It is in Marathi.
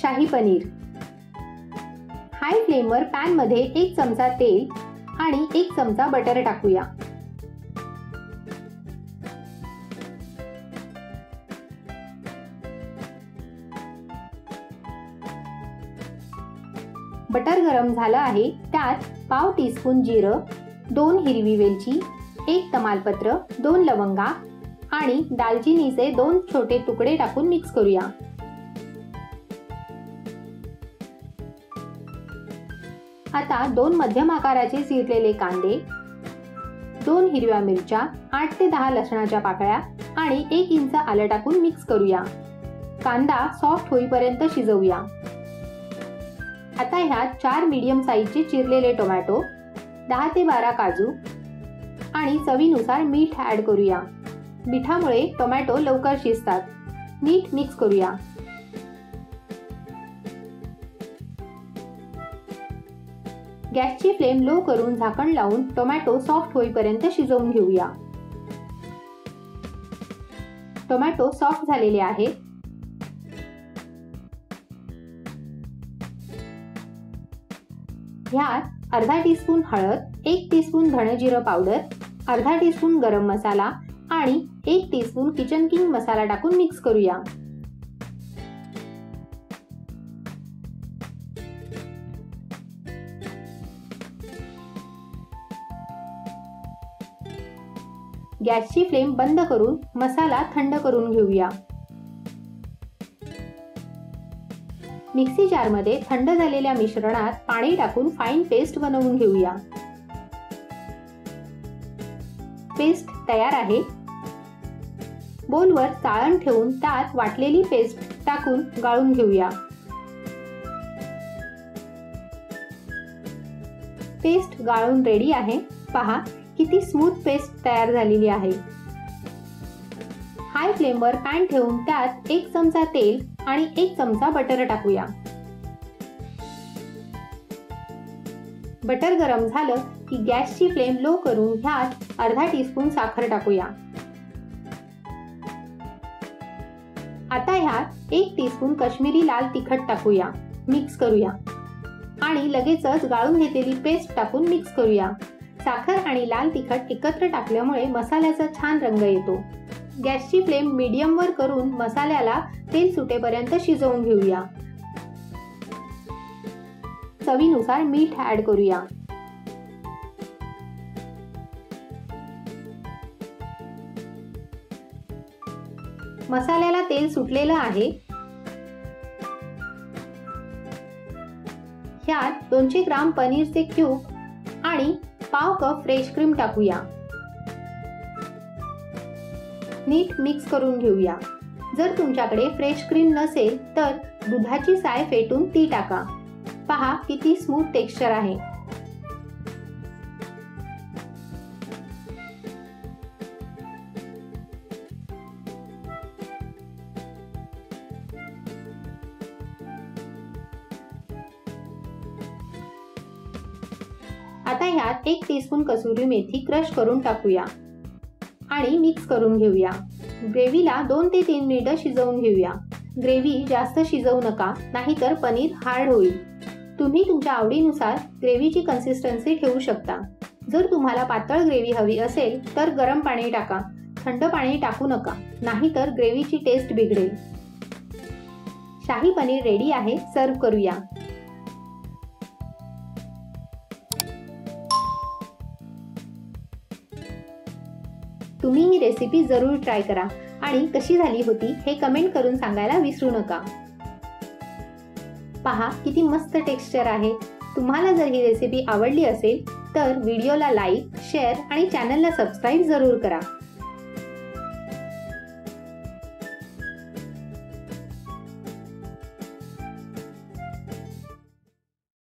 शाही पनीर। हाय फ्लेमवर पॅन मध्ये 1 चमचा तेल आणि 1 चमचा बटर टाकूया। बटर गरम झालं आहे, त्यात पाव टीस्पून जिरं, 2 हिरवी वेलची, 1 तमालपत्र, 2 लवंगा आणि दालचिनीचे 2 छोटे तुकडे टाकून मिक्स करूया। आता 2 मध्यम आकाराचे चिरलेले कांदे, 2 हिरव्या मिरच्या, 8 ते 10 लसणाच्या पाकळ्या आणि 1 इंच आलं टाकून मिक्स करूया। कांदा सॉफ्ट होईपर्यंत शिजवूया। आता ह्यात 4 मीडियम साईजचे चिरलेले टोमॅटो, 10 ते 12 काजू आणि चवीनुसार मीठ ऍड करूया। मिठामुळे टोमॅटो लवकर शिजतात। नीट मिक्स करूया। गॅसची फ्लेम लो करून झाकण लावून टोमॅटो सॉफ्ट होईपर्यंत शिजवून घेऊया। टोमॅटो सॉफ्ट झालेले आहेत। ह्यात अर्धा टीस्पून हळद, 1 टीस्पून धणे-जिरं पावडर, अर्धा टीस्पून गरम मसाला आणि 1 टीस्पून किचन किंग मसाला टाकून मिक्स करूया। गॅसची फ्लेम बंद करून मसाला थंड करून घेऊया। मिक्सी जार मध्ये थंड झालेल्या मिश्रणात पाणी टाकून फाईन पेस्ट बनवून घेऊया। पेस्ट तयार आहे। बोलवर चाळण ठेवून त्यात वाटलेली पेस्ट टाकून गाळून घेऊया। पेस्ट गाळून रेडी आहे। पहा किती स्मूथ पेस्ट तयार झालेली आहे। हाय फ्लेमवर पॅन ठेवून त्यात 1 चमचा तेल आणि 1 चमचा बटर टाकूया। बटर गरम झालं की गॅसची फ्लेम लो करून ह्यात अर्धा टीस्पून साखर टाकूया। आता ह्यात 1 टीस्पून काश्मीरी लाल तिखट टाकूया। मिक्स करूया आणि लगेचच गाळून घेतलेली पेस्ट टाकून मिक्स करूया। साखर आणि लाल तिखट एकत्र टाकल्यामुळे मसाल्याचा छान रंग येतो। गॅसची फ्लेम मीडियम वर करून मसाल्याला तेल सुटेपर्यंत शिजवून घेऊया। चवीनुसार मीठ ऍड करूया। मसाल्याला तेल सुटलेलं आहे। ह्यात 200 ग्राम पनीरचे क्यूब आणि पाव कप फ्रेश क्रीम टाकूया। नीट मिक्स करून घेऊया। जर तुमच्याकडे फ्रेश क्रीम नसेल तर दुधाची साय फेटून ती टाका। पहा किती स्मूथ टेक्स्चर आहे। आता ह्यात 1 टीस्पून कसुरी मेथी क्रश करून टाकूया आणि मिक्स करून घेऊया। ग्रेव्हीला 2 ते 3 मिनिटं शिजवून घेऊया। ग्रेव्ही जास्त शिजवू नका, नाहीतर पनीर हार्ड होईल। तुम्ही तुमच्या आवडीनुसार ग्रेव्हीची कन्सिस्टन्सी ठेवू शकता। जर तुम्हाला पातळ ग्रेव्ही हवी असेल तर गरम पाणी टाका, थंड पाणी टाकू नका, नाहीतर ग्रेव्हीची टेस्ट बिघडेल। शाही पनीर रेडी आहे। सर्व करूया। तुम्ही ही रेसिपी जरूर ट्राय करा आणि कशी झाली होती हे कमेंट करून सांगायला विसरू नका। पहा किती मस्त टेक्स्चर आहे। तुम्हाला जर ही रेसिपी आवडली असेल तर व्हिडिओला लाईक, शेअर आणि चॅनलला सबस्क्राईब जरूर करा।